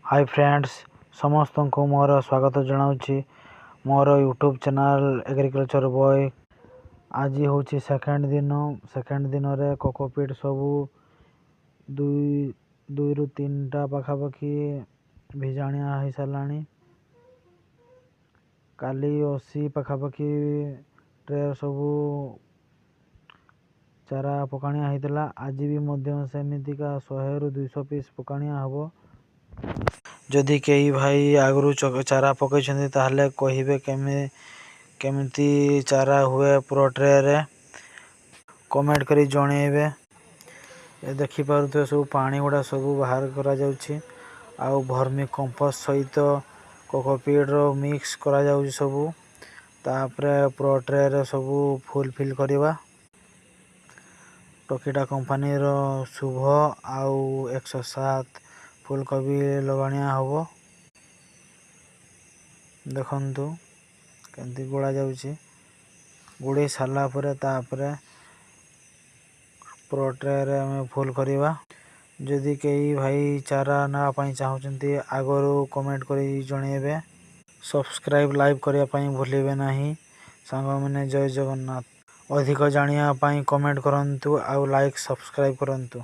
Hi friends समस्त को मोर स्वागत जनाऊँगी मोर यूट्यूब चैनल एग्रीकल्चर बॉय। आज हूँ सेकेंड दिन रे कोकोपीट सबू दुई रु तीनटा पाखापाखि भिजाणिया हो सारा। काली 80 पाखापाखि ट्रे सबू चारा पकाणिया होता। आज भी सेमितिका 100 रु 200 पीस पकाणिया हम। जदि कई भाई आगु चारा पकई ताहले कहिबे केमिति चारा हुए प्रो ट्रे रे कमेंट करी जणेबे। देखि पारुथे सब पानी गुड़ा सब बाहर करा जाउछि आउ भर्मी कंपोस्ट सहित कोकोपीट रो मिक्स करा जाउछि सब। तापरे प्रो ट्रे रे सब फुल फिल करवा। टोकीटा कंपनी रो शुभ आउ 107 फूलकोबी लगाणिया हम। देखंतु केमती गोड़ा जाउछि। गुड़ी सारा परे तापरे प्रो ट्रे रे हमें फुल करवा। जदि कई भाई चारा ना पाई चाहते आगरू कमेंट करी जणेबे। सब्सक्राइब लाइक करिया पाई भूलिबे नाही। सांग मैंने जय जगन्नाथ। अधिक जानिया पाई कमेंट करंतु आउ लाइक सब्सक्राइब करंतु।